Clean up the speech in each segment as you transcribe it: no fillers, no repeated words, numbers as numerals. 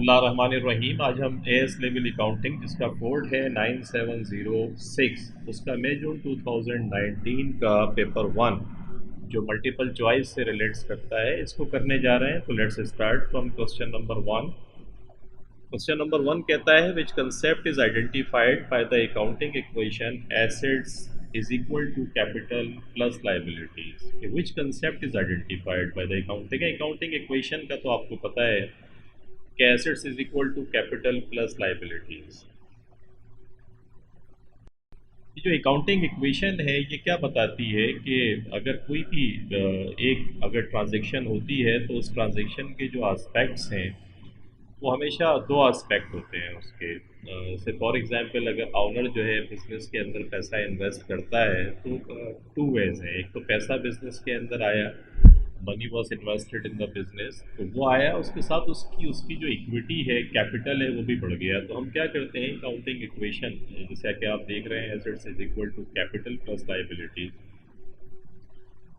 बिस्मिल्लाहिर्रहमानिर्रहीम। आज हम एएस लेवल अकाउंटिंग, जिसका कोड है 9706, उसका मई जून 2019 का पेपर 1 जो मल्टीपल चॉइस से रिलेट्स करता है, इसको करने जा रहे हैं। तो let's start from question number 1। Question number 1 कहता है which concept is identified by the accounting equation assets is equal to capital plus liabilities. Which concept is identified by the accounting equation का तो आपको पता है कि assets is equal to capital plus liabilities. ये जो अकाउंटिंग इक्वेशन है ये क्या बताती है कि अगर कोई भी एक अगर ट्रांजैक्शन होती है तो उस ट्रांजैक्शन के जो एस्पेक्ट्स हैं वो हमेशा दो एस्पेक्ट होते हैं उसके। से फॉर एग्जांपल अगर ऑनर जो है बिजनेस के अंदर पैसा इन्वेस्ट करता है तो टू वेज हैं। एक तो पैसा बिजनेस के अंदर आया, money was invested in the business, तो वो आया, उसके साथ उसकी उसकी जो इक्विटी है, कैपिटल है, वो भी बढ़ गया। तो हम क्या करते हैं अकाउंटिंग इक्वेशन, जैसे कि आप देख रहे हैं assets is equal to capital plus liability.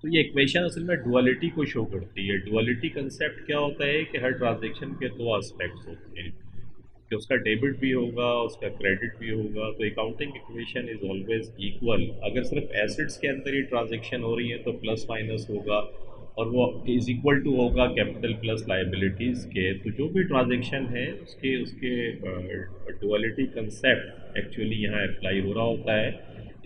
तो ये इक्वेशन असल में डुअलिटी को शो करती है। डुअलिटी कंसेप्ट क्या होता है कि हर ट्रांजेक्शन के दो एस्पेक्ट्स होते हैं, कि उसका डेबिट भी होगा, उसका क्रेडिट भी होगा। तो accounting equation is always equal. अगर सिर्फ एसेट्स के अंदर ही ट्रांजेक्शन हो रही है तो प्लस माइनस होगा, और वो इज इक्वल टू होगा कैपिटल प्लस लाइबिलिटीज़ के। तो जो भी ट्रांजेक्शन है उसके उसके डुअलिटी कंसेप्ट एक्चुअली यहाँ अप्लाई हो रहा होता है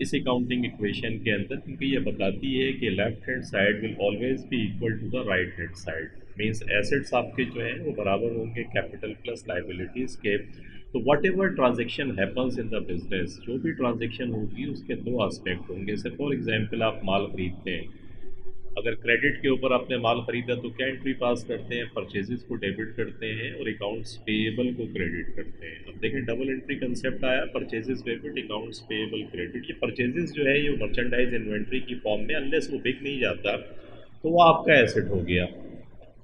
इस अकाउंटिंग इक्वेशन के अंदर, क्योंकि ये बताती है कि left hand side will always be equal to the right hand side. Means assets आपके जो हैं वो बराबर होंगे कैपिटल प्लस लाइबिलिटीज़ के। तो what ever transaction happens in the business, जो भी ट्रांजेक्शन होगी उसके दो एस्पेक्ट होंगे। जैसे फॉर एग्जांपल आप माल खरीदते हैं, अगर क्रेडिट के ऊपर आपने माल खरीदा तो क्या एंट्री पास करते हैं, परचेजेस को डेबिट करते हैं और अकाउंट्स पेएबल को क्रेडिट करते हैं। अब देखें डबल एंट्री कंसेप्ट आया, purchases debit, accounts payable credit. ये परचेजेस जो है ये मर्चेंडाइज इन्वेंट्री की फॉर्म में, अनलेस वो बिक नहीं जाता तो वो आपका एसेट हो गया।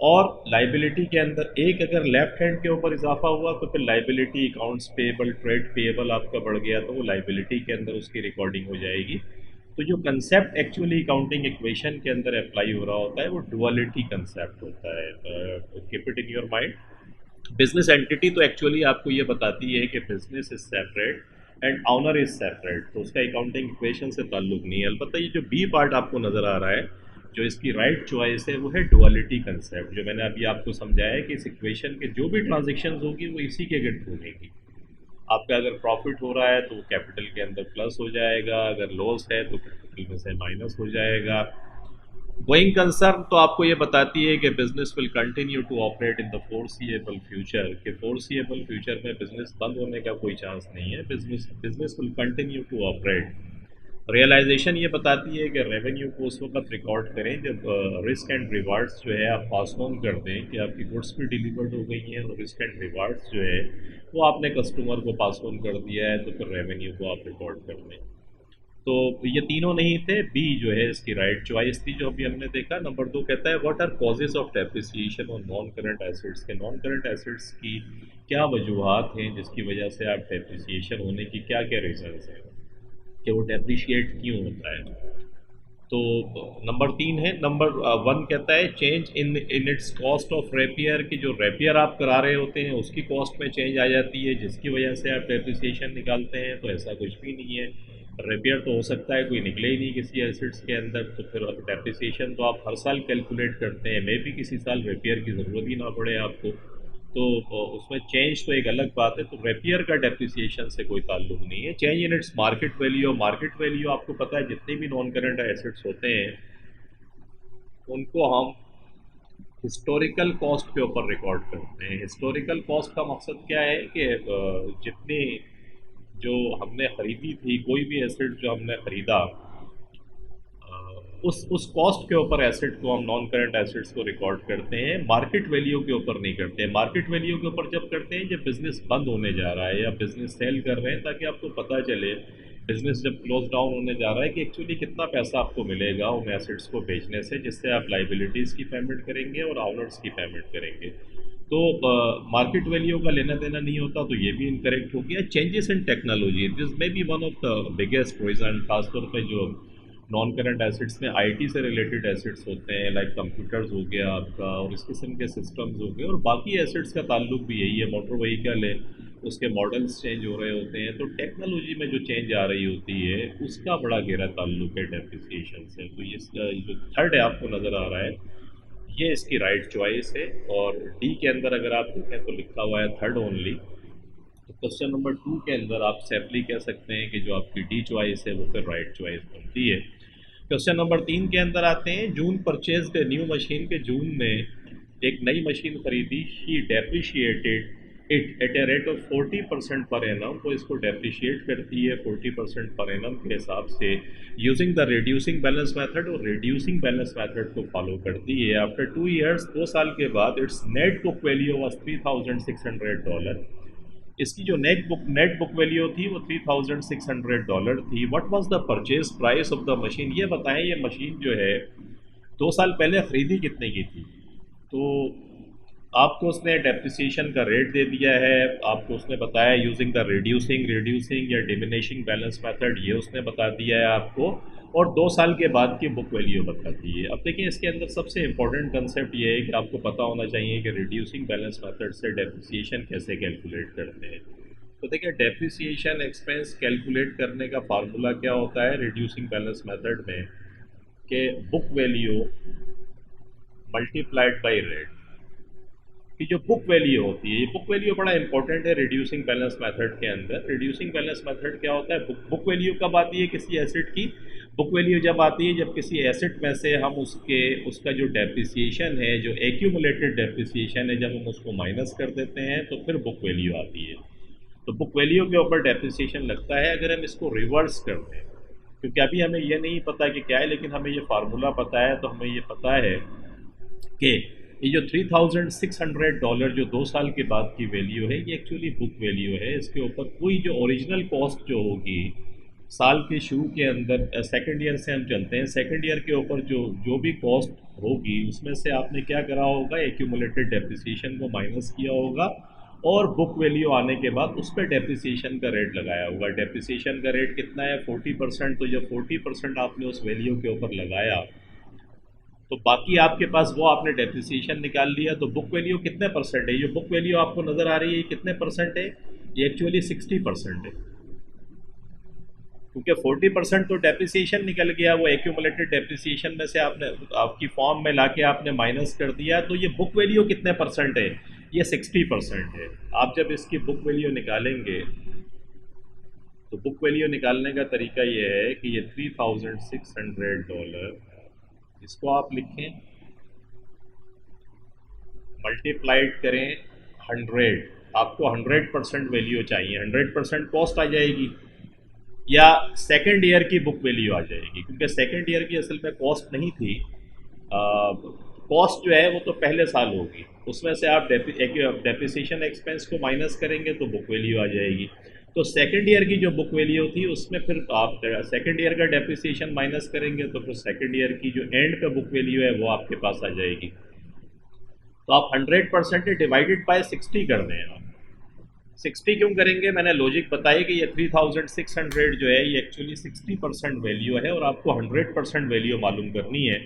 और लाइबिलिटी के अंदर एक अगर लेफ्ट हैंड के ऊपर इजाफा हुआ तो फिर liability, accounts payable, trade payable आपका बढ़ गया तो वो लाइबिलिटी के अंदर उसकी रिकॉर्डिंग हो जाएगी। तो जो कंसेप्ट एक्चुअली अकाउंटिंग इक्वेशन के अंदर अप्लाई हो रहा होता है वो डुअलिटी कंसेप्ट होता है। Keep it in your mind. Business entity तो एक्चुअली आपको ये बताती है कि business is separate and owner is separate, तो उसका अकाउंटिंग इक्वेशन से ताल्लुक नहीं है। अलबत्ता ये जो बी पार्ट आपको नज़र आ रहा है, जो इसकी राइट चॉइस है, वो है डुअलिटी कंसेप्ट, जो मैंने अभी आपको समझाया कि इस इक्वेशन के जो भी ट्रांजेक्शन होगी वो इसी के गिर्द घूमेगी। आपका अगर प्रॉफिट हो रहा है तो कैपिटल के अंदर प्लस हो जाएगा, अगर लॉस है तो कैपिटल में से माइनस हो जाएगा। गोइंग कंसर्न तो आपको ये बताती है कि business will continue to operate in the foreseeable future, कि फोरसीएबल फ्यूचर में बिजनेस बंद होने का कोई चांस नहीं है, business business will continue to operate. Realisation ये बताती है कि रेवेन्यू को उस वक्त रिकॉर्ड करें जब रिस्क एंड रिवार्ड्स जो है आप पास ऑन कर दें, कि आपकी गुड्स भी डिलीवर्ड हो गई हैं और रिस्क एंड रिवार्ड्स जो है वो आपने कस्टमर को पास ऑन कर दिया है, तो फिर रेवेन्यू को आप रिकॉर्ड कर लें। तो ये तीनों नहीं थे, बी जो है इसकी राइट चॉइस थी जो अभी हमने देखा। नंबर 2 कहता है what are causes of depreciation और नॉन करंट एसेट्स, के नॉन करंट एसेट्स की क्या वजूहत हैं जिसकी वजह से आप डेप्रिसिएशन होने की क्या क्या रीजंस हैं कि वो डेप्रिशिएट क्यों होता है। तो नंबर 3 है, नंबर 1 कहता है change in in its cost of rapier, की जो रेपियर आप करा रहे होते हैं उसकी कॉस्ट में चेंज आ जाती है जिसकी वजह से आप डेप्रिसिएशन निकालते हैं। तो ऐसा कुछ भी नहीं है, रेपियर तो हो सकता है कोई निकले ही नहीं किसी एसेट्स के अंदर, तो फिर अब डेप्रिसिएशन तो आप हर साल कैलकुलेट करते हैं, मे भी किसी साल रेपियर की ज़रूरत ही ना पड़े आपको। तो उसमें चेंज तो एक अलग बात है। तो रेपियर का डेप्रिसिएशन से कोई ताल्लुक नहीं है। Change in its market value, और मार्केट वैल्यू आपको पता है जितने भी नॉन करंट एसेट्स होते हैं उनको हम हिस्टोरिकल कॉस्ट के ऊपर रिकॉर्ड करते हैं। हिस्टोरिकल कॉस्ट का मकसद क्या है कि जितनी जो हमने ख़रीदी थी, कोई भी एसेट जो हमने ख़रीदा, उस कॉस्ट के ऊपर एसेट को हम नॉन करंट एसेट्स को रिकॉर्ड करते हैं, मार्केट वैल्यू के ऊपर नहीं करते हैं। मार्केट वैल्यू के ऊपर जब करते हैं जब बिज़नेस बंद होने जा रहा है या बिज़नेस सेल कर रहे हैं, ताकि आपको पता चले बिज़नेस जब क्लोज डाउन होने जा रहा है कि एक्चुअली कितना पैसा आपको मिलेगा उन एसेट्स को बेचने से, जिससे आप लाइबिलिटीज़ की पेमेंट करेंगे और ऑनर्स की पेमेंट करेंगे। तो मार्केट वैल्यू का लेना देना नहीं होता, तो ये भी इनकरेक्ट हो गया। Changes in technology, this may be one of the biggest reason, खासतौर पर जो नॉन करंट एसेट्स में आईटी से रिलेटेड एसेट्स होते हैं, लाइक कंप्यूटर्स हो गया आपका, और इस किस्म के सिस्टम्स हो गए, और बाकी एसेट्स का ताल्लुक भी यही है। मोटर व्हीकल है, उसके मॉडल्स चेंज हो रहे होते हैं, तो टेक्नोलॉजी में जो चेंज आ रही होती है उसका बड़ा गहरा ताल्लुक है डेप्रिसिएशन से। तो ये जो थर्ड है आपको नज़र आ रहा है, ये इसकी राइट चॉइस है। और डी के अंदर अगर आप देखें तो लिखा हुआ है थर्ड ओनली। तो क्वेश्चन नंबर 2 के अंदर आप सेफली कह सकते हैं कि जो आपकी डी चॉइस है वो फिर राइट चॉइस बनती है। क्वेश्चन नंबर 3 के अंदर आते हैं, जून परचेज न्यू मशीन के जून में एक नई मशीन खरीदी, she depreciated it at a rate of 40% per annum. तो इसको डेप्रिशिएट करती है 40% पर एनम के हिसाब से using the reducing balance method, और रिड्यूसिंग बैलेंस मेथड को फॉलो करती है। आफ्टर 2 ईयर्स, 2 साल के बाद, it's net book value was $3,600। इसकी जो नेट बुक वैल्यू थी वो $3,600 थी। What was the purchase price of the machine? ये बताएं, ये मशीन जो है 2 साल पहले ख़रीदी कितने की थी? तो आपको उसने डेप्रिसिएशन का रेट दे दिया है, आपको उसने बताया यूजिंग द रिड्यूसिंग या डिमिनिशिंग बैलेंस मेथड, ये उसने बता दिया है आपको, और 2 साल के बाद की बुक वैल्यू बताती है। अब देखिए, इसके अंदर सबसे इंपॉर्टेंट कंसेप्ट ये है कि आपको पता होना चाहिए कि रिड्यूसिंग बैलेंस मेथड से डेप्रिसिएशन कैसे कैलकुलेट करते हैं। तो देखिए, डेप्रिसिएशन एक्सपेंस कैलकुलेट करने का फार्मूला क्या होता है रिड्यूसिंग बैलेंस मेथड में, कि book value multiplied by rate की जो बुक वैल्यू होती है, ये बुक वैल्यू बड़ा इंपॉर्टेंट है रिड्यूसिंग बैलेंस मेथड के अंदर। रिड्यूसिंग बैलेंस मेथड क्या होता है? बुक वैल्यू कब आती है किसी एसेट की? बुक वैल्यू जब आती है जब किसी एसेट में से हम उसका जो डेप्रिसिएशन है, जो एक्यूमुलेटेड डेप्रिसिएशन है, जब हम उसको माइनस कर देते हैं तो फिर बुक वैल्यू आती है। तो बुक वैल्यू के ऊपर डेप्रिसिएशन लगता है। अगर हम इसको रिवर्स कर दें, क्योंकि अभी हमें ये नहीं पता कि क्या है, लेकिन हमें ये फार्मूला पता है, तो हमें ये पता है कि ये जो $3,600 जो 2 साल के बाद की वैल्यू है, ये एक्चुअली बुक वैल्यू है। इसके ऊपर कोई जो ओरिजिनल कॉस्ट जो होगी साल के शुरू के अंदर, सेकंड ईयर से हम चलते हैं, सेकंड ईयर के ऊपर जो जो भी कॉस्ट होगी उसमें से आपने क्या करा होगा, एक्यूमुलेटेड डेप्रिसिएशन को माइनस किया होगा, और बुक वैल्यू आने के बाद उस पर डेप्रिसिएशन का रेट लगाया होगा। डेप्रिसिएशन का रेट कितना है? 40%। तो जब 40% आपने उस वैल्यू के ऊपर लगाया तो बाकी आपके पास वो आपने डेप्रिसिएशन निकाल लिया। तो बुक वैल्यू कितने परसेंट है? ये बुक वैल्यू आपको नज़र आ रही है कितने परसेंट है? ये एक्चुअली 60% है, क्योंकि 40% तो डेप्रिसिएशन निकल गया, वो एक्यूमुलेटेड डेप्रिसिएशन में से आपने आपकी फॉर्म में लाके आपने माइनस कर दिया। तो ये बुक वैल्यू कितने परसेंट है? ये 60% है। आप जब इसकी बुक वैल्यू निकालेंगे तो बुक वैल्यू निकालने का तरीका ये है कि ये $3,600, इसको आप लिखें, मल्टीप्लाइड करें 100। आपको 100% वैल्यू चाहिए, 100% कॉस्ट आ जाएगी, या सेकेंड ईयर की बुक वैल्यू आ जाएगी, क्योंकि सेकेंड ईयर की असल में कॉस्ट नहीं थी। कॉस्ट जो है वो तो पहले साल होगी, उसमें से आप डेप्रिसिएशन एक्सपेंस को माइनस करेंगे तो बुक वैल्यू आ जाएगी। तो सेकेंड ईयर की जो बुक वैल्यू थी उसमें फिर आप सेकेंड ईयर का डेप्रिसिएशन माइनस करेंगे तो फिर सेकेंड ईयर की जो एंड पे बुक वैल्यू है वो आपके पास आ जाएगी। तो आप 100% डिवाइडेड बाय 60 कर दें। आप 60 क्यों करेंगे? मैंने लॉजिक बताई कि ये 3600 जो है ये एक्चुअली 60% वैल्यू है, और आपको 100% वैल्यू मालूम करनी है।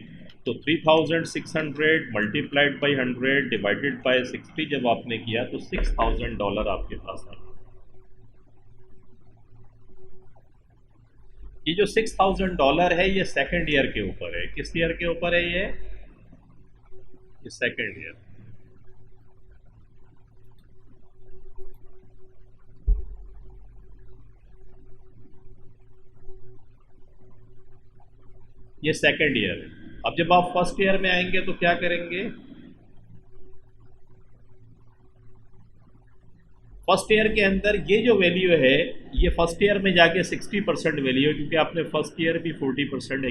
तो 3600 मल्टीप्लाइड बाई 100 डिवाइडेड बाय 60 जब आपने किया तो $6,000 आपके पास आया। ये जो $6,000 है ये सेकेंड ईयर के ऊपर है। किस ईयर के ऊपर है ये सेकेंड ईयर। ये सेकेंड ईयर है। अब जब आप फर्स्ट ईयर में आएंगे तो क्या करेंगे? फर्स्ट ईयर के अंदर ये जो वैल्यू है ये फर्स्ट ईयर में जाके 60% वैल्यू है, क्योंकि आपने फर्स्ट ईयर भी 40%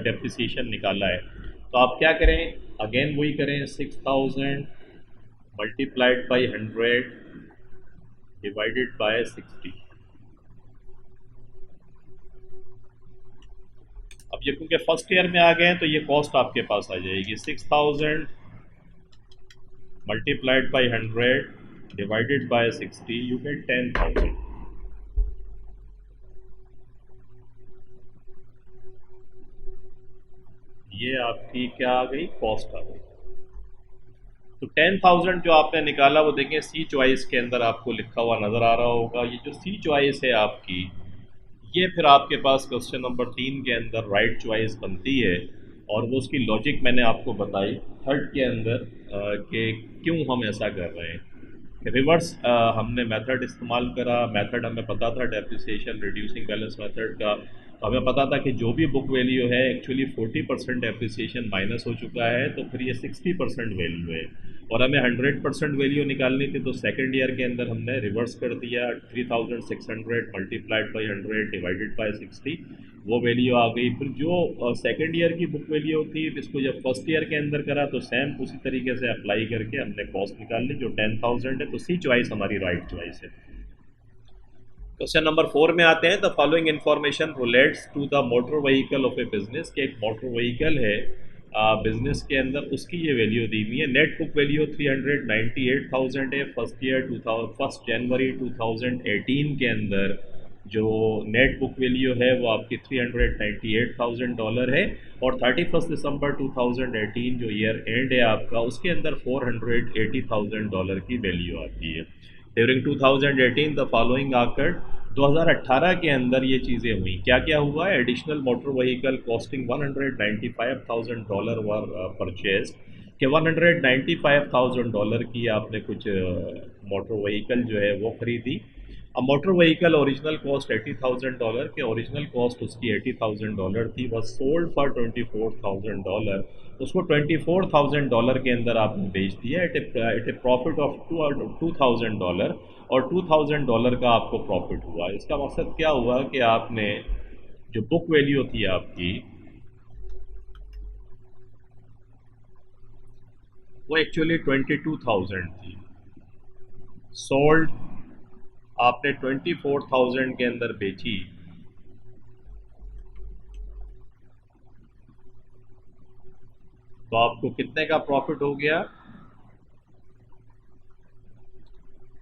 डेप्रिसिएशन निकाला है। तो आप क्या करें? अगेन वही करें, 6000 मल्टीप्लाइड बाई 100 डिवाइडेड बाय 60। अब ये क्योंकि फर्स्ट ईयर में आ गए हैं तो ये कॉस्ट आपके पास आ जाएगी 6000 multiplied by 100 divided by 60, you get 10,000। ये आपकी क्या आ गई, कॉस्ट आ गई। तो 10,000 जो आपने निकाला वो देखें सी चॉइस के अंदर आपको लिखा हुआ नज़र आ रहा होगा। ये जो सी चॉइस है आपकी, ये फिर आपके पास क्वेश्चन नंबर 3 के अंदर राइट चॉइस बनती है। और वो उसकी लॉजिक मैंने आपको बताई थर्ड के अंदर कि क्यों हम ऐसा कर रहे हैं। रिवर्स हमने मेथड इस्तेमाल करा। मेथड हमें पता था डेप्रिसिएशन रिड्यूसिंग बैलेंस मेथड का, तो हमें पता था कि जो भी बुक वैल्यू है एक्चुअली 40% डेप्रिसिएशन माइनस हो चुका है, तो फिर ये 60% वैल्यू है। और हमें 100% वैल्यू निकालनी थी, तो सेकेंड ईयर के अंदर हमने रिवर्स कर दिया। 3600 मल्टीप्लाइड बाई 100 डिवाइडेड बाई 60, वो वैल्यू आ गई। फिर जो सेकेंड ईयर की बुक वैल्यू थी, इसको जब फर्स्ट ईयर के अंदर करा तो सेम उसी तरीके से अप्लाई करके हमने कॉस्ट निकाल ली जो 10,000 है। तो सी चॉइस हमारी राइट चॉइस है। क्वेश्चन नंबर 4 में आते हैं। The following information relates to the motor vehicle of a business, के एक मोटर व्हीकल है बिजनेस के अंदर, उसकी ये वैल्यू दी हुई है। नेट बुक वैल्यू 398,000 है। फर्स्ट जनवरी 2018 के अंदर जो नेट बुक वैल्यू है वो आपकी $398,000 है। और 31 दिसंबर 2018 जो ईयर एंड है आपका, उसके अंदर $480,000 की वैल्यू आती है। ड्यूरिंग 2018 द फॉलोइंग आकर्ड, 2018 के अंदर ये चीज़ें हुई। क्या क्या हुआ है? एडिशनल मोटर व्हीकल कॉस्टिंग $195,000 वर परचेज, कि $195,000 की आपने कुछ मोटर व्हीकल जो है वो खरीदी। अब मोटर व्हीकल ओरिजिनल कॉस्ट $80,000 के, ओरिजिनल कॉस्ट उसकी $80,000 थी, वह सोल्ड फॉर $24,000। उसको $24,000 के अंदर आपने बेच दिया एट ए प्रॉफिट ऑफ $2,000, और $2,000 का आपको प्रॉफिट हुआ। इसका मकसद क्या हुआ कि आपने जो बुक वैल्यू थी आपकी वो एक्चुअली 22,000 थी, सोल्ड आपने 24,000 के अंदर बेची, तो आपको कितने का प्रॉफिट हो गया?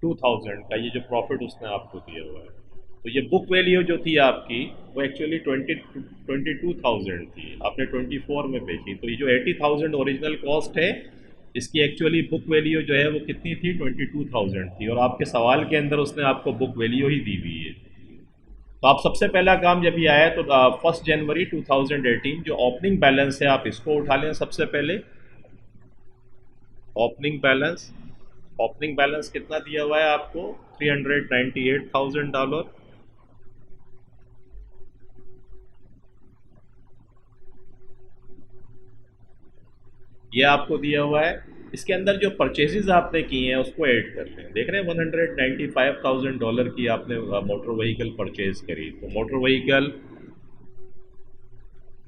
2,000 का। ये जो प्रॉफिट उसने आपको दिया हुआ है, तो ये बुक वैल्यू जो थी आपकी वो एक्चुअली 22,000 थी, आपने 24 में बेची। तो ये जो 80,000 ओरिजिनल कॉस्ट है, इसकी एक्चुअली बुक वैल्यू जो है वो कितनी थी? 22,000 थी। और आपके सवाल के अंदर उसने आपको बुक वैल्यू ही दी हुई है। तो आप सबसे पहला काम जब ये आया तो 1 जनवरी 2018 जो ओपनिंग बैलेंस है आप इसको उठा लें सबसे पहले। ओपनिंग बैलेंस, ओपनिंग बैलेंस कितना दिया हुआ है आपको? $398,000। ये आपको दिया हुआ है। इसके अंदर जो परचेजेस आपने किए हैं उसको ऐड कर लें। देख रहे हैं $195,000 की आपने मोटर व्हीकल परचेज करी, तो मोटर व्हीकल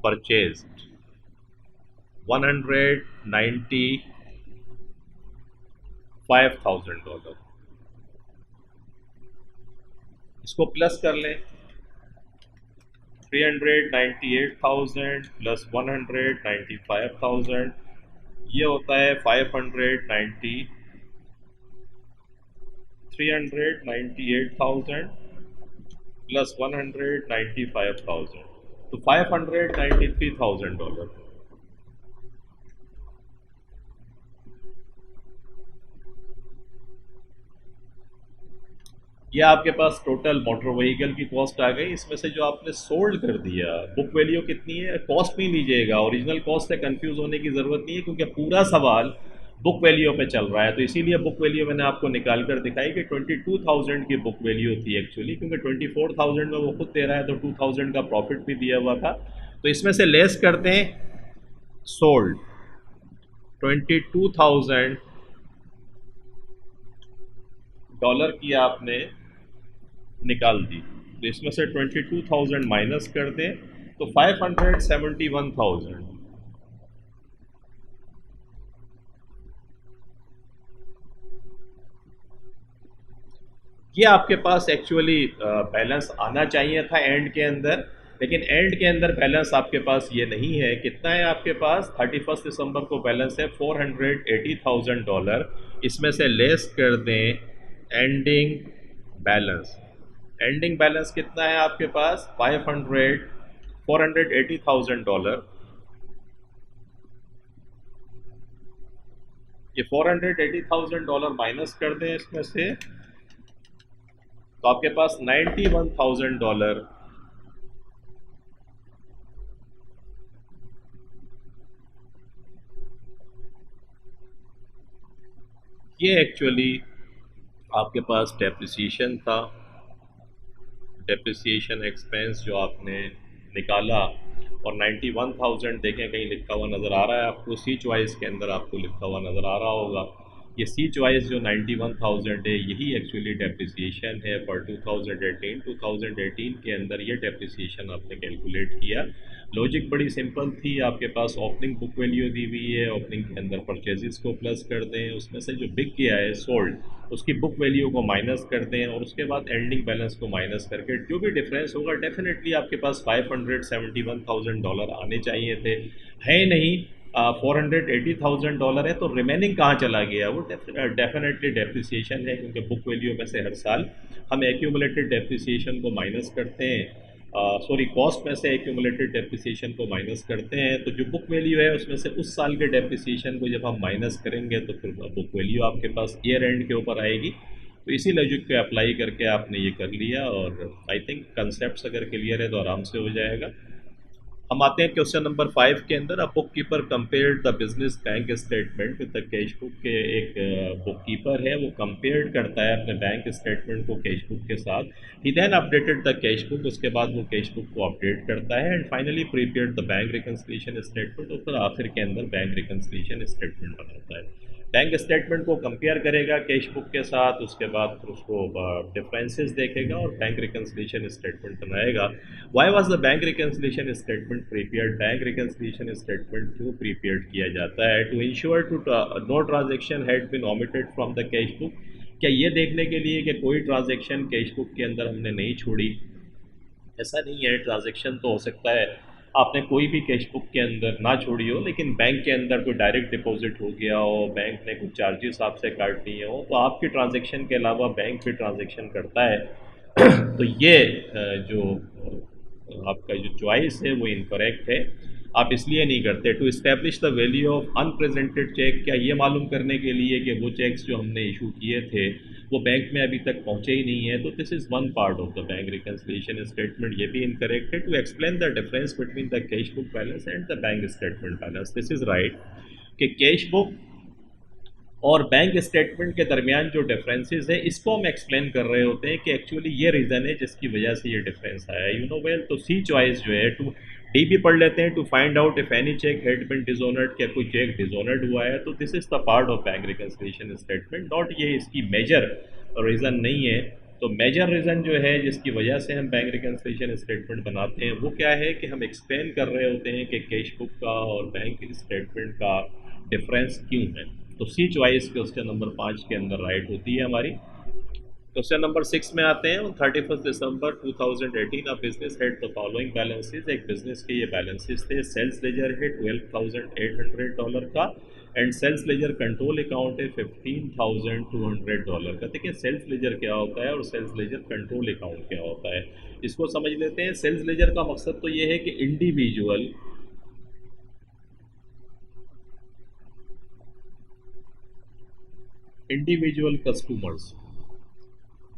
परचेज $195,000, इसको प्लस कर लें। 398,000 प्लस 195,000, ये होता है 590। 398,000 प्लस 195,000, तो $593,000। ये आपके पास टोटल मोटर व्हीकल की कॉस्ट आ गई। इसमें से जो आपने सोल्ड कर दिया, बुक वैल्यू कितनी है? कॉस्ट नहीं लीजिएगा, ओरिजिनल कॉस्ट से कंफ्यूज होने की ज़रूरत नहीं है, क्योंकि पूरा सवाल बुक वैल्यू पे चल रहा है। तो इसीलिए बुक वैल्यू मैंने आपको निकाल कर दिखाई कि 22,000 की बुक वैल्यू थी एक्चुअली, क्योंकि 24,000 में वो खुद दे रहा है, तो 2,000 का प्रॉफिट भी दिया हुआ था। तो इसमें से लेस करते हैं सोल्ड, 22,000 की आपने निकाल दी, तो इसमें से 22,000 माइनस कर दें तो 571,000। ये आपके पास एक्चुअली बैलेंस आना चाहिए था एंड के अंदर, लेकिन एंड के अंदर बैलेंस आपके पास ये नहीं है। कितना है आपके पास? 31 दिसंबर को बैलेंस है $480,000। इसमें से लेस कर दें एंडिंग बैलेंस। एंडिंग बैलेंस कितना है आपके पास? $480,000। ये $480,000 माइनस कर दें इसमें से, तो आपके पास $91,000 ये एक्चुअली आपके पास डेप्रिसिएशन था। डेप्रिसिएशन एक्सपेंस जो आपने निकाला, और 91,000 देखें कहीं लिखा हुआ नज़र आ रहा है आपको, सी चॉइस के अंदर आपको लिखा हुआ नज़र आ रहा होगा। ये सी चॉइस जो 91,000 है यही एक्चुअली डेप्रिसिएशन है फॉर 2018 के अंदर ये डेप्रिसिएशन आपने कैलकुलेट किया। लॉजिक बड़ी सिंपल थी, आपके पास ओपनिंग बुक वैल्यू दी हुई है, ओपनिंग के अंदर परचेजेस को प्लस कर दें, उसमें से जो बिक गया है सोल्ड उसकी बुक वैल्यू को माइनस कर दें, और उसके बाद एंडिंग बैलेंस को माइनस करके जो भी डिफरेंस होगा डेफिनेटली आपके पास $571,000 आने चाहिए थे। है नहीं, $480,000 है, तो रिमेनिंग कहाँ चला गया? वो डेफिनेटली डेप्रिसिएशन है, क्योंकि बुक वैल्यू में से हर साल हम एक्यूमुलेटेड डेप्रिसिएशन को माइनस करते हैं, सॉरी कॉस्ट में से एक्यूमुलेटेड डेप्रिसिएशन को माइनस करते हैं। तो जो बुक वैल्यू है उसमें से उस साल के डेप्रिसिएशन को जब हम माइनस करेंगे तो फिर बुक वैल्यू आपके पास ईयर एंड के ऊपर आएगी। तो इसी लॉजिक पे अप्लाई करके आपने ये कर लिया, और आई थिंक कंसेप्ट अगर क्लियर है तो आराम से हो जाएगा। हम आते हैं क्वेश्चन नंबर 5 के अंदर। A book keeper compared the business bank statement with the cash book के एक बुक कीपर है वो कंपेयर करता है अपने बैंक स्टेटमेंट को कैश बुक के साथ। He then updated the cash book, उसके बाद वो कैश बुक को अपडेट करता है, and finally prepared the bank reconciliation statement, और फिर आखिर के अंदर बैंक रिकन्सिलिएशन स्टेटमेंट बनाता है। बैंक स्टेटमेंट को कंपेयर करेगा कैश बुक के साथ, उसके बाद फिर उसको डिफरेंसेस देखेगा और बैंक रिकन्सिलिएशन स्टेटमेंट बनाएगा। Why was the bank reconciliation statement prepared? Bank reconciliation statement क्यों प्रीपेयर्ड किया जाता है? To ensure to no transaction had been omitted from the cash book. क्या ये देखने के लिए कि कोई ट्रांजेक्शन कैश बुक के अंदर हमने नहीं छोड़ी? ऐसा नहीं है, ट्रांजेक्शन तो हो सकता है आपने कोई भी कैश बुक के अंदर ना छोड़ी हो, लेकिन बैंक के अंदर कोई डायरेक्ट डिपॉजिट हो गया हो, बैंक ने कुछ चार्जेस आपसे काट लिए हो, तो आपके ट्रांजेक्शन के अलावा बैंक भी ट्रांजेक्शन करता है। तो ये जो आपका जो चॉइस है वो इनकरेक्ट है। आप इसलिए नहीं करते। To establish the value of unpresented cheque, क्या ये मालूम करने के लिए कि वो चेक्स जो हमने इशू किए थे वो बैंक में अभी तक पहुंचे ही नहीं है, तो this is one part of the bank reconciliation statement, ये भी इनकरेक्ट है। To explain the difference between the cash book balance and the bank statement balance, this is right कि कैश बुक और बैंक स्टेटमेंट के दरमियान जो differences है इसको हम एक्सप्लेन कर रहे होते हैं कि एक्चुअली ये रीज़न है जिसकी वजह से ये डिफरेंस आया, यू नो वेल। तो सी चॉइस जो है, टू डी भी पढ़ लेते हैं। To find out if any cheque had been dishonoured, क्या कोई चेक डिसऑनर्ड हुआ है, तो this is the part of bank reconciliation statement, not ये इसकी मेजर रीज़न नहीं है। तो मेजर रीज़न जो है जिसकी वजह से हम बैंक रिकन्सिलिएशन स्टेटमेंट बनाते हैं वो क्या है कि हम एक्सप्लेन कर रहे होते हैं कि कैश बुक का और बैंक स्टेटमेंट का डिफरेंस क्यों है। तो सी चॉइस क्वेश्चन नंबर 5 के अंदर राइट होती है हमारी। क्वेश्चन नंबर 6 में आते हैं। 31 December 2018 a business had the following balances, एक बिजनेस के ये बैलेंसेस थे। सेल्स लेजर है $12,800 का, and sales ledger control account है $15,200 का। देखिए सेल्स लेजर क्या होता है और सेल्स लेजर कंट्रोल अकाउंट क्या होता है, इसको समझ लेते हैं। सेल्स लेजर का मकसद तो ये है कि इंडिविजुअल कस्टमर्स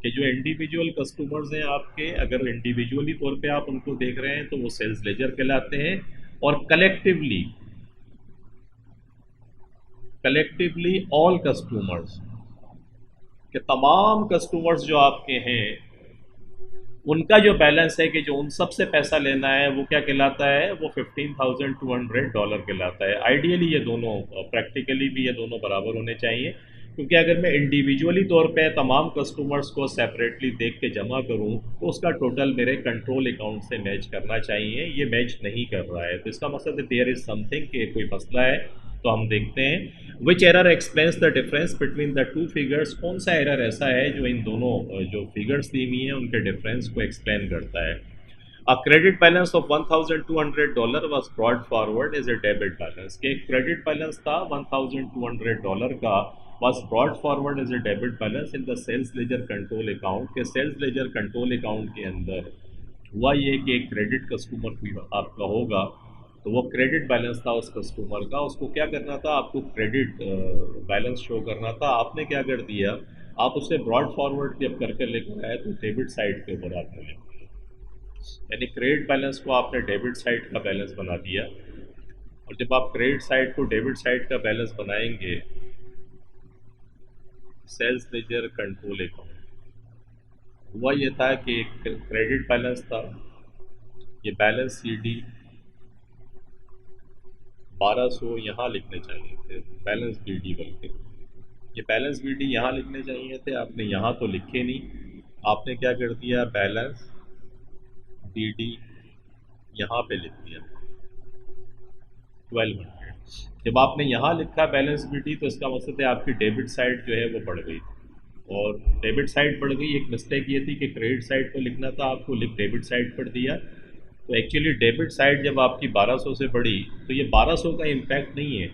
कि जो इंडिविजुअल कस्टमर्स हैं आपके, अगर इंडिविजुअली तौर पे आप उनको देख रहे हैं तो वो सेल्स लेजर कहलाते हैं, और कलेक्टिवली कलेक्टिवली ऑल कस्टमर्स के तमाम कस्टमर्स जो आपके हैं उनका जो बैलेंस है कि जो उन सब से पैसा लेना है वो क्या कहलाता है, वो $15,200 कहलाता है। आइडियली ये दोनों, प्रैक्टिकली भी ये दोनों बराबर होने चाहिए, क्योंकि अगर मैं इंडिविजुअली तौर पे तमाम कस्टमर्स को सेपरेटली देख के जमा करूं तो उसका टोटल मेरे कंट्रोल अकाउंट से मैच करना चाहिए, ये मैच नहीं कर रहा है। तो इसका मतलब है देयर इज़ समथिंग, कि कोई मसला है। तो हम देखते हैं which error explains the difference between the two figures, कौन सा एरर ऐसा है जो इन दोनों जो फिगर्स दी हुई हैं उनके डिफरेंस को एक्सप्लेन करता है। A credit balance of $1,200 was brought forward as a debit balance, के क्रेडिट बैलेंस था $1,200 का, was brought forward as a debit balance in the sales ledger control account, के सेल्स लेजर कंट्रोल अकाउंट के अंदर हुआ ये कि एक क्रेडिट कस्टमर आपका होगा तो वो क्रेडिट बैलेंस था उस कस्टमर का। उसको क्या करना था, आपको क्रेडिट बैलेंस शो करना था। आपने क्या कर दिया, आप उसे ब्रॉड फॉरवर्ड जब करके लेकर आए तो डेबिट साइड के ऊपर आपने लिख दिया, यानी क्रेडिट बैलेंस को आपने डेबिट साइड का बैलेंस बना दिया। और जब आप क्रेडिट साइड को डेबिट साइड का बैलेंस बनाएंगे, सेल्स लेजर कंट्रोल अकाउंट, हुआ ये था कि क्रेडिट बैलेंस था, ये बैलेंस सी डी 1200 यहाँ लिखने चाहिए थे, बैलेंस बी डी बल्कि ये बैलेंस बी डी यहाँ लिखने चाहिए थे, आपने यहाँ तो लिखे नहीं। आपने क्या कर दिया, बैलेंस बी डी यहाँ पे लिख दिया 1200। जब आपने यहाँ लिखा बैलेंस बी डी, तो इसका मतलब है आपकी डेबिट साइड जो है वो बढ़ गई। और डेबिट साइड बढ़ गई, एक मिस्टेक ये थी कि क्रेडिट साइड को लिखना था, आपको लिख डेबिट साइड पर दिया। तो एक्चुअली डेबिट साइड जब आपकी 1200 से बढ़ी, तो ये 1200 का इम्पैक्ट नहीं है।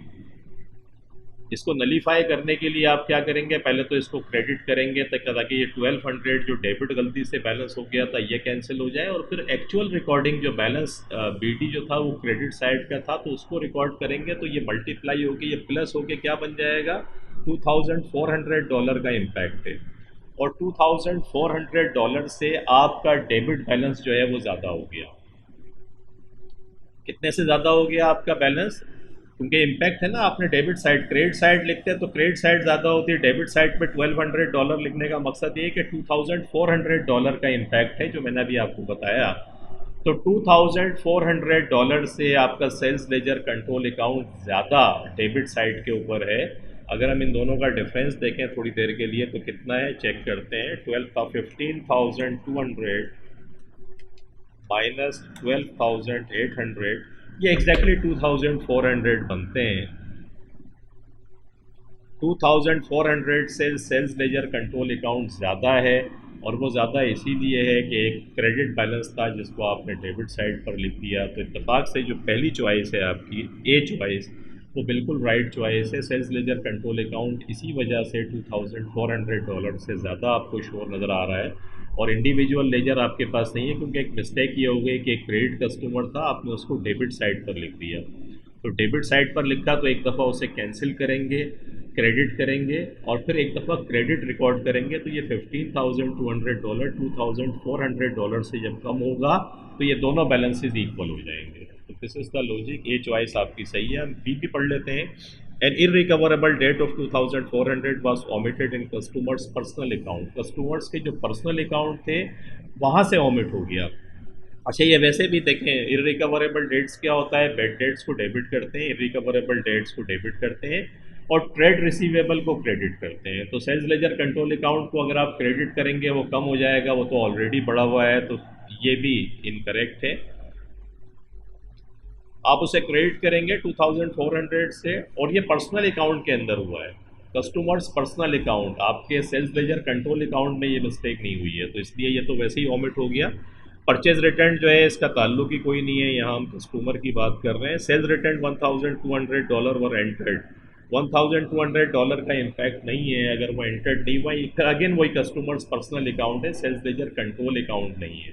इसको नलीफाई करने के लिए आप क्या करेंगे, पहले तो इसको क्रेडिट करेंगे ताकि ये 1200 जो डेबिट गलती से बैलेंस हो गया था ये कैंसिल हो जाए, और फिर एक्चुअल रिकॉर्डिंग जो बैलेंस बीडी जो था वो क्रेडिट साइड का था, तो उसको रिकॉर्ड करेंगे तो ये मल्टीप्लाई होकर ये प्लस होके क्या बन जाएगा, $2400 का इम्पैक्ट है। और $2400 से आपका डेबिट बैलेंस जो है वो ज़्यादा हो गया। कितने से ज़्यादा हो गया आपका बैलेंस, क्योंकि इम्पैक्ट है ना, आपने डेबिट साइड क्रेडिट साइड लिखते हैं तो क्रेडिट साइड ज़्यादा होती है, डेबिट साइड पे $1200 लिखने का मकसद ये है कि $2400 का इम्पैक्ट है जो मैंने अभी आपको बताया। तो $2400 से आपका सेल्स लेजर कंट्रोल अकाउंट ज़्यादा डेबिट साइड के ऊपर है। अगर हम इन दोनों का डिफरेंस देखें थोड़ी देर के लिए तो कितना है, चेक करते हैं। 15,200 माइनस 12,800, ये एग्जैक्टली 2,400 बनते हैं। 2,400 से सेल्स लेजर कंट्रोल अकाउंट ज़्यादा है, और वो ज़्यादा इसीलिए है कि एक क्रेडिट बैलेंस था जिसको आपने डेबिट साइड पर लिख दिया। तो इत्तेफाक से जो पहली चॉइस है आपकी, ए चॉइस, वो बिल्कुल राइट चॉइस है। सेल्स लेजर कंट्रोल अकाउंट इसी वजह से $2,400 से ज़्यादा आपको शो नज़र आ रहा है, और इंडिविजुअल लेजर आपके पास नहीं है, क्योंकि एक मिस्टेक ये हो गई कि एक क्रेडिट कस्टमर था, आपने उसको डेबिट साइड पर लिख दिया। तो डेबिट साइड पर लिखा तो एक दफ़ा उसे कैंसिल करेंगे, क्रेडिट करेंगे, और फिर एक दफ़ा क्रेडिट रिकॉर्ड करेंगे, तो ये $15,200 $2,400 से जब कम होगा तो ये दोनों बैलेंसेस इक्वल हो जाएंगे। तो दिस इज़ द लॉजिक, ये चॉइस आपकी सही है। हम बी भी पढ़ लेते हैं। An irrecoverable debt of 2,400 was omitted in customers personal account, customers के जो पर्सनल अकाउंट थे वहाँ से ओमिट हो गया। अच्छा, ये वैसे भी देखें, इरिकवरेबल डेट्स क्या होता है, बेड डेट्स को डेबिट करते हैं, इरिकवरेबल डेट्स को डेबिट करते हैं, और ट्रेड रिसीवेबल को क्रेडिट करते हैं। तो सेल्स लेजर कंट्रोल अकाउंट को अगर आप क्रेडिट करेंगे वो कम हो जाएगा, वो तो ऑलरेडी बढ़ा हुआ है, तो ये भी इनकरेक्ट है। आप उसे क्रेडिट करेंगे 2,400 से, और ये पर्सनल अकाउंट के अंदर हुआ है, कस्टमर्स पर्सनल अकाउंट, आपके सेल्स लेजर कंट्रोल अकाउंट में ये मिस्टेक नहीं हुई है, तो इसलिए ये तो वैसे ही ओमिट हो गया। परचेज रिटर्न जो है इसका ताल्लुक ही कोई नहीं है, यहाँ हम कस्टमर की बात कर रहे हैं। सेल्स रिटर्न $1,200 वर एंटर्ड, $1,200 का इम्पैक्ट नहीं है अगर वो एंटर्ड नहीं हुआ। अगेन वही कस्टमर्स पर्सनल अकाउंट है, सेल्स लेजर कंट्रोल अकाउंट नहीं है।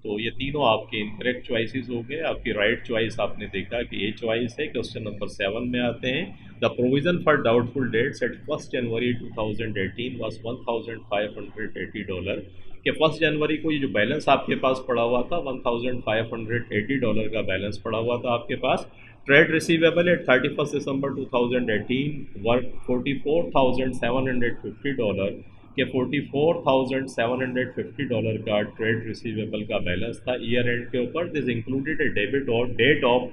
तो ये तीनों आपके इनकरेक्ट चॉइसेस हो गए। आपकी राइट चॉइस आपने देखा कि ए चॉइस है। क्वेश्चन नंबर 7 में आते हैं। The provision for doubtful debts at 1 January 2018 was $1,580, कि 1 जनवरी को ये जो बैलेंस आपके पास पड़ा हुआ था $1,580 का बैलेंस पड़ा हुआ था आपके पास। Trade receivable eight 31 December 2018 worth $44,750, के $44,750 का ट्रेड रिसीवेबल का बैलेंस था ईयर एंड के ऊपर। दिस इंक्लूडेड ए डेबिट और डेट ऑफ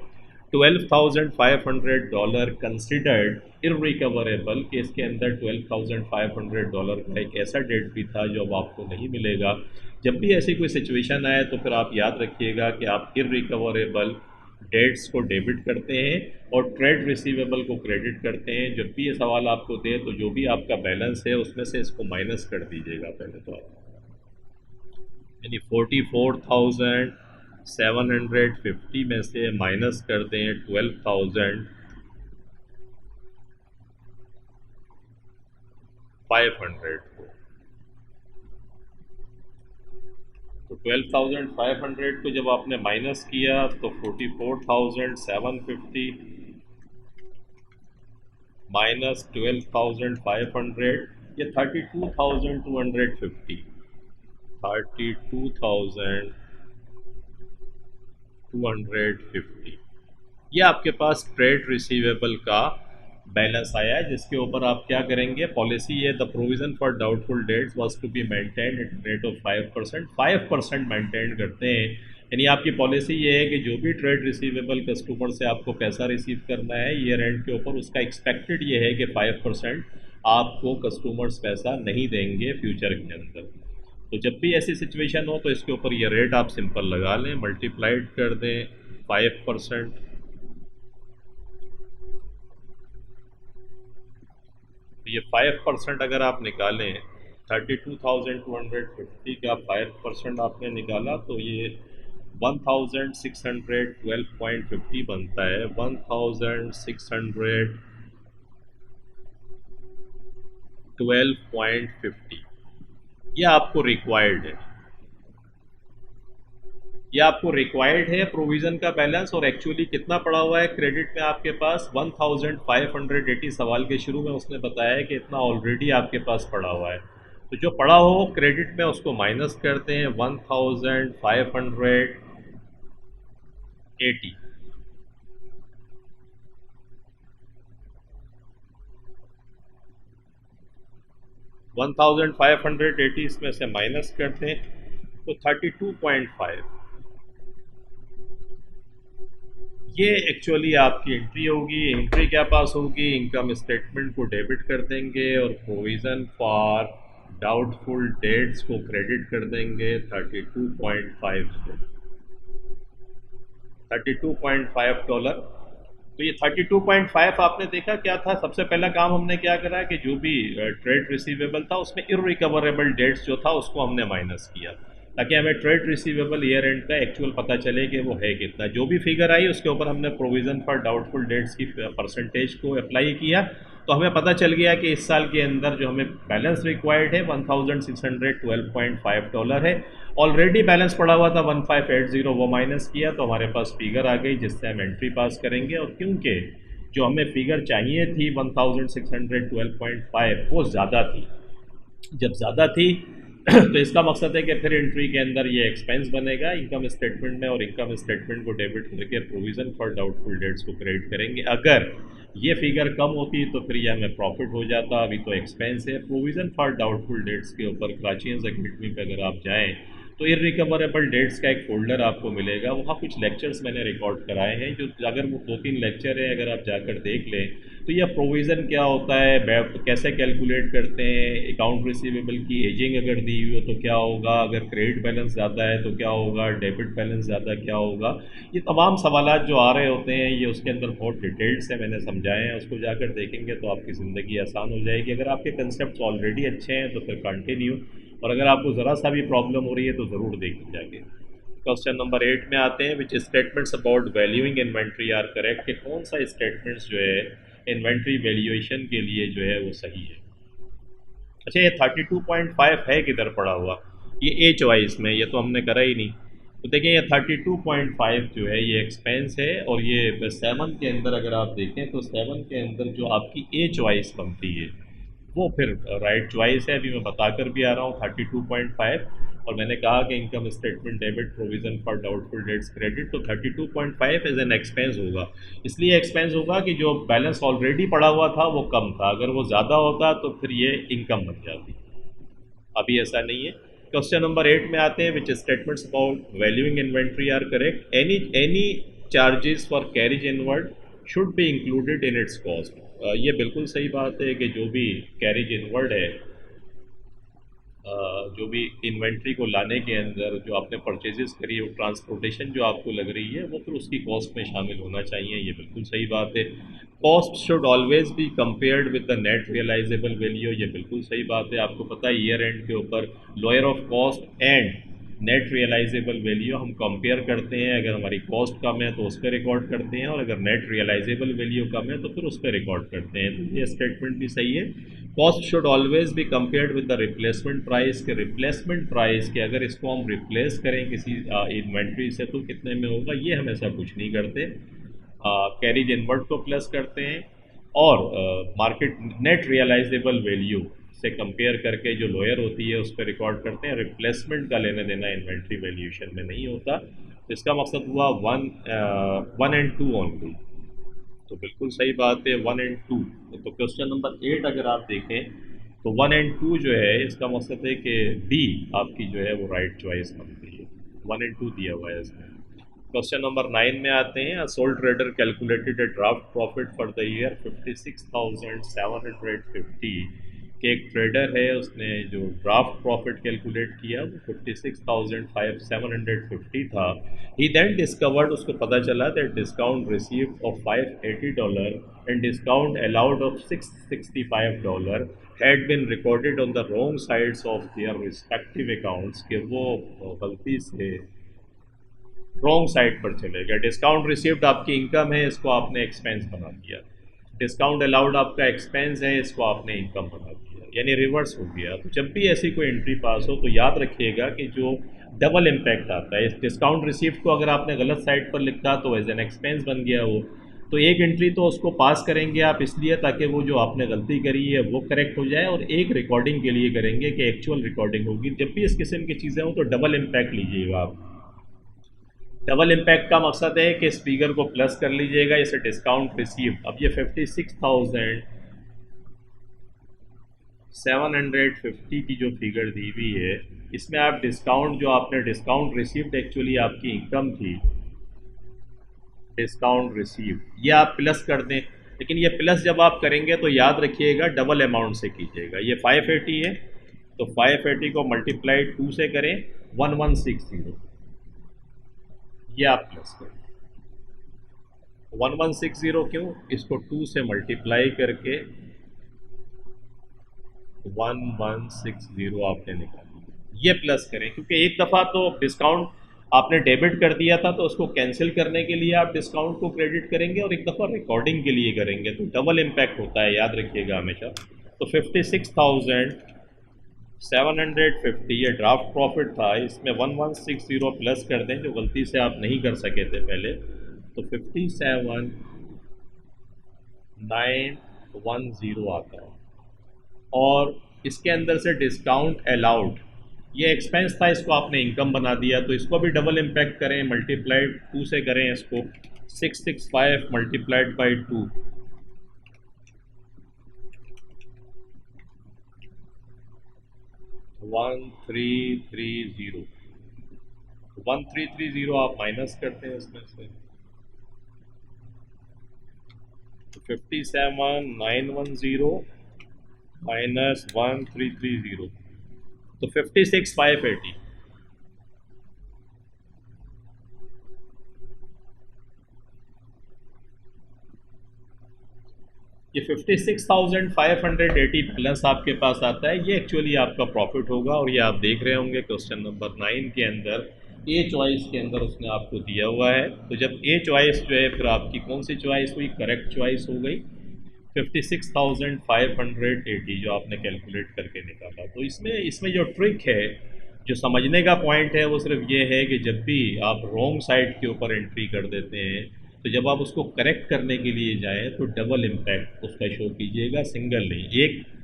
$12,500 कंसिडर्ड इरिकवरेबल, कि इसके अंदर $12,500 का एक ऐसा डेट भी था जो अब आपको नहीं मिलेगा। जब भी ऐसी कोई सिचुएशन आए तो फिर आप याद रखिएगा कि आप इरिकवरेबल डेट्स को डेबिट करते हैं और ट्रेड रिसीवेबल को क्रेडिट करते हैं। जब भी ये सवाल आपको दे तो जो भी आपका बैलेंस है उसमें से इसको माइनस कर दीजिएगा पहले तो आप, यानी 44,750 में से माइनस कर दें 12,500 को। तो 12,500 को जब आपने माइनस किया तो 44,750 माइनस 12,500, ये 32,250, 32,250, ये आपके पास ट्रेड रिसीवेबल का बैलेंस आया है, जिसके ऊपर आप क्या करेंगे, पॉलिसी ये the provision for doubtful debts was to be maintain at rate of 5%, 5% maintain करते हैं। यानी आपकी पॉलिसी ये है कि जो भी ट्रेड रिसीवेबल कस्टमर से आपको पैसा रिसीव करना है ईयर एंड के ऊपर, उसका एक्सपेक्टेड ये है कि 5% आपको कस्टमर्स पैसा नहीं देंगे फ्यूचर के अंदर। तो जब भी ऐसी सिचुएशन हो तो इसके ऊपर ये रेट आप सिंपल लगा लें, मल्टीप्लाइड कर दें 5%। ये 5% अगर आप निकालें, 32,250 का 5% आपने निकाला तो ये 1,612.50 बनता है, 1,612.50। ये आपको रिक्वायर्ड है, ये आपको रिक्वायर्ड है प्रोविज़न का बैलेंस। और एक्चुअली कितना पड़ा हुआ है क्रेडिट में आपके पास, 1,580। सवाल के शुरू में उसने बताया है कि इतना ऑलरेडी आपके पास पड़ा हुआ है। तो जो पड़ा हो क्रेडिट में उसको माइनस करते हैं, 1,580। 1,580 इसमें से माइनस करते हैं तो 32.5, ये एक्चुअली आपकी एंट्री होगी। एंट्री क्या पास होगी, इनकम स्टेटमेंट को डेबिट कर देंगे और प्रोविज़न फॉर डाउटफुल डेट्स को क्रेडिट कर देंगे 32.5 से, $32.5। तो ये 32.5 आपने देखा क्या था, सबसे पहला काम हमने क्या करा कि जो भी ट्रेड रिसीवेबल था उसमें इररिकवरेबल डेट्स जो था उसको हमने माइनस किया, ताकि हमें ट्रेड रिसीवेबल ईयर एंड का एक्चुअल पता चले कि वो है कितना। जो भी फिगर आई उसके ऊपर हमने प्रोविज़न फॉर डाउटफुल डेट्स की परसेंटेज को अप्लाई किया, तो हमें पता चल गया कि इस साल के अंदर जो हमें बैलेंस रिक्वायर्ड है $1,612.5 है। ऑलरेडी बैलेंस पड़ा हुआ था 1,580, वो माइनस किया तो हमारे पास फिगर आ गई जिससे हम एंट्री पास करेंगे। और क्योंकि जो हमें फिगर चाहिए थी 1,612.5 वो ज़्यादा थी, जब ज़्यादा थी तो इसका मकसद है कि फिर एंट्री के अंदर ये एक्सपेंस बनेगा इनकम स्टेटमेंट में, और इनकम स्टेटमेंट को डेबिट करके प्रोविज़न फॉर डाउटफुल डेट्स को क्रेडिट करेंगे। अगर ये फिगर कम होती तो फिर ये हमें प्रॉफिट हो जाता, अभी तो एक्सपेंस है। प्रोविज़न फॉर डाउटफुल डेट्स के ऊपर कराची अकेडमी पे अगर आप जाएँ तो इररिकवरेबल डेट्स का एक फ़ोल्डर आपको मिलेगा, वहाँ कुछ लेक्चर्स मैंने रिकॉर्ड कराए हैं, जो अगर वो 2-3 लेक्चर हैं अगर आप जाकर देख लें तो यह प्रोविज़न क्या होता है, कैसे कैलकुलेट करते हैं, अकाउंट रिसीवेबल की एजिंग अगर दी हुई हो तो क्या होगा, अगर क्रेडिट बैलेंस ज़्यादा है तो क्या होगा, डेबिट बैलेंस ज़्यादा क्या होगा, ये तमाम सवालात जो आ रहे होते हैं ये उसके अंदर बहुत डिटेल्ड से मैंने समझाए हैं। उसको जाकर देखेंगे तो आपकी ज़िंदगी आसान हो जाएगी। अगर आपके कंसेप्ट ऑलरेडी अच्छे हैं तो फिर कंटिन्यू, और अगर आपको ज़रा सा भी प्रॉब्लम हो रही है तो ज़रूर देखिए जाके। क्वेश्चन नंबर 8 में आते हैं, which statements about valuing inventory are correct, कि कौन सा स्टेटमेंट्स जो है इन्वेंट्री वैल्यूएशन के लिए जो है वो सही है। अच्छा, ये 32.5 है किधर पड़ा हुआ, ये ए चॉइस में, ये तो हमने करा ही नहीं। तो देखिए ये 32.5 जो है ये एक्सपेंस है, और ये 7 के अंदर अगर आप देखें तो 7 के अंदर जो आपकी ए चॉइस बनती है वो फिर राइट चॉइस है। अभी मैं बताकर भी आ रहा हूँ 32.5, और मैंने कहा कि income statement debit provision for doubtful dates credit, तो 32.5 एज एन एक्सपेंस होगा। इसलिए एक्सपेंस होगा कि जो बैलेंस ऑलरेडी पड़ा हुआ था वो कम था, अगर वो ज़्यादा होता तो फिर ये इनकम बन जाती। अभी ऐसा नहीं है। क्वेश्चन नंबर 8 में आते हैं, which statements about valuing inventory are correct, any charges for carriage inward should be included in its cost. ये बिल्कुल सही बात है कि जो भी कैरिज इनवर्ड है, जो भी इन्वेंट्री को लाने के अंदर जो आपने परचेजेस करी है, वो ट्रांसपोर्टेशन जो आपको लग रही है वो फिर उसकी कॉस्ट में शामिल होना चाहिए, ये बिल्कुल सही बात है। Cost should always be compared with the net realisable value, ये बिल्कुल सही बात है। आपको पता है ईयर एंड के ऊपर lower of cost and net realisable value हम कंपेयर करते हैं, अगर हमारी कॉस्ट कम है तो उस पर रिकॉर्ड करते हैं, और अगर नेट रियलाइजेबल वैल्यू कम है तो फिर उस पर रिकॉर्ड करते हैं। तो ये स्टेटमेंट भी सही है। Cost should always be compared with the replacement price के रिप्लेसमेंट प्राइस के अगर इसको हम रिप्लेस करें किसी इन्वेंट्री से तो कितने में होगा, ये हमेशा कुछ नहीं करते। कैरीज इनवर्ट को प्लस करते हैं, और मार्केट नेट रियलाइजेबल वैल्यू से कंपेयर करके जो लोअर होती है उस पर रिकॉर्ड करते हैं। रिप्लेसमेंट का लेना देना इन्वेंट्री वैल्यूएशन में नहीं होता। तो इसका मकसद हुआ वन एंड टू ओनली। तो बिल्कुल सही बात है, 1 और 2। तो क्वेश्चन नंबर 8 अगर आप देखें तो 1 और 2 जो है इसका मकसद है कि डी आपकी जो है वो राइट चॉइस बनती है। 1 और 2 दिया हुआ है इसमें। क्वेश्चन नंबर 9 में आते हैं। Soul trader calculated A draft profit for the year 56,750 कि एक ट्रेडर है उसने जो ड्राफ्ट प्रॉफिट कैलकुलेट किया वो 56,750 था। ही देन डिस्कवर्ड, उसको पता चला that discount received of $580 and discount allowed of $665 had been recorded on the wrong sides of their respective accounts, कि वो गलती से रॉन्ग साइड पर चले गए। डिस्काउंट रिसीव्ड आपकी इनकम है, इसको आपने एक्सपेंस बना दिया। डिस्काउंट अलाउड आपका एक्सपेंस है, इसको आपने इनकम बना दिया, यानी रिवर्स हो गया। तो जब भी ऐसी कोई एंट्री पास हो तो याद रखिएगा कि जो डबल इम्पैक्ट आता है, इस डिस्काउंट रिसीव्ड को अगर आपने गलत साइड पर लिखा तो एज एन एक्सपेंस बन गया वो, तो एक एंट्री तो उसको पास करेंगे आप इसलिए ताकि वो जो आपने गलती करी है वो करेक्ट हो जाए, और एक रिकॉर्डिंग के लिए करेंगे कि एक्चुअल रिकॉर्डिंग होगी। जब भी इस किस्म की चीज़ें हो तो डबल इम्पैक्ट लीजिएगा आप। डबल इम्पैक्ट का मकसद है कि इस फिगर को प्लस कर लीजिएगा, इसे डिस्काउंट रिसीव। अब ये 56,750 की जो फिगर दी हुई है इसमें आप डिस्काउंट जो आपने डिस्काउंट रिसीव्ड एक्चुअली आपकी इनकम थी, डिस्काउंट रिसीव ये आप प्लस कर दें। लेकिन ये प्लस जब आप करेंगे तो याद रखिएगा डबल अमाउंट से कीजिएगा। ये 580 है तो 580 को मल्टीप्लाई 2 से करें, 1160, ये आप प्लस करें। 1160 क्यों, इसको 2 से मल्टीप्लाई करके 1160 आपने निकाला, ये प्लस करें, क्योंकि एक दफ़ा तो डिस्काउंट आपने डेबिट कर दिया था तो उसको कैंसिल करने के लिए आप डिस्काउंट को क्रेडिट करेंगे, और एक दफ़ा रिकॉर्डिंग के लिए करेंगे, तो डबल इम्पैक्ट होता है, याद रखिएगा हमेशा। तो 56,750 ये ड्राफ्ट प्रॉफिट था, इसमें 1160 प्लस कर दें जो गलती से आप नहीं कर सके थे पहले, तो 57,910 आता है। और इसके अंदर से डिस्काउंट अलाउड ये एक्सपेंस था, इसको आपने इनकम बना दिया, तो इसको भी डबल इम्पैक्ट करें, मल्टीप्लाइड 2 से करें इसको, 665 मल्टीप्लाइड बाई 2, 1330। 1330 आप माइनस करते हैं इसमें से, तो 57,910 माइनस 1330, तो 56,580। ये 56,580 प्लस आपके पास आता है, ये एक्चुअली आपका प्रॉफिट होगा। और ये आप देख रहे होंगे क्वेश्चन नंबर 9 के अंदर ए चॉइस के अंदर उसने आपको दिया हुआ है। तो जब ए चॉइस जो है फिर आपकी कौन सी चॉइस हुई, करेक्ट चॉइस हो गई 56,580 जो आपने कैलकुलेट करके निकाला। तो इसमें जो ट्रिक है, जो समझने का पॉइंट है वो सिर्फ ये है कि जब भी आप रॉन्ग साइड के ऊपर एंट्री कर देते हैं तो जब आप उसको करेक्ट करने के लिए जाएं तो डबल इम्पैक्ट उसका शो कीजिएगा, सिंगल नहीं।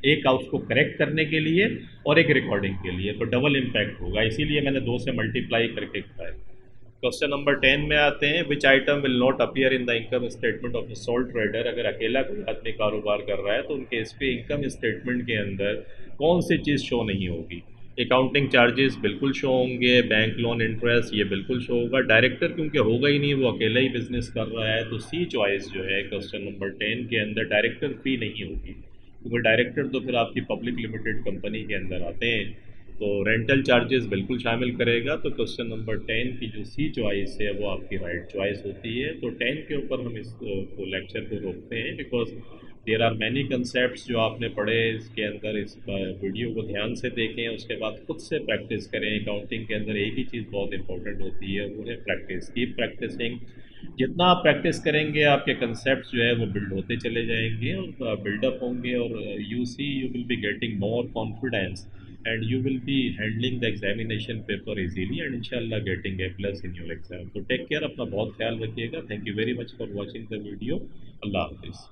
एक आप उसको करेक्ट करने के लिए और एक रिकॉर्डिंग के लिए, तो डबल इम्पैक्ट होगा, इसीलिए मैंने 2 से मल्टीप्लाई करके बताया। क्वेश्चन नंबर 10 में आते हैं। विच item will not appear in the income statement of A soul trader. अगर अकेला कोई आदमी कारोबार कर रहा है तो उनके इस पे इनकम स्टेटमेंट के अंदर कौन सी चीज़ शो नहीं होगी। अकाउंटिंग चार्जेस बिल्कुल शो होंगे, बैंक लोन इंटरेस्ट ये बिल्कुल शो होगा। डायरेक्टर क्योंकि होगा ही नहीं, वो अकेला ही बिजनेस कर रहा है, तो सी चॉइस जो है क्वेश्चन नंबर 10 के अंदर डायरेक्टर फी नहीं होगी, क्योंकि डायरेक्टर तो फिर आपकी पब्लिक लिमिटेड कंपनी के अंदर आते हैं। तो रेंटल चार्जेस बिल्कुल शामिल करेगा। तो क्वेश्चन नंबर 10 की जो सी चॉइस है वो आपकी राइट चॉइस होती है। तो 10 के ऊपर हम इस को लेक्चर को रोकते हैं, because there are many concept जो आपने पढ़े इसके अंदर। इस वीडियो को ध्यान से देखें, उसके बाद खुद से प्रैक्टिस करें। अकाउंटिंग के अंदर एक ही चीज़ बहुत इंपॉर्टेंट होती है, वो है प्रैक्टिस। Keep practising. जितना आप प्रैक्टिस करेंगे आपके कंसेप्ट जो है वो बिल्ड होते चले जाएंगे और बिल्डअप होंगे, और you will be getting more confidence and you will be handling the examination paper easily and inshallah getting a plus in your exam. So take care, अपना बहुत ख्याल रखिएगा। Thank you very much for watching the video. Allah Hafiz.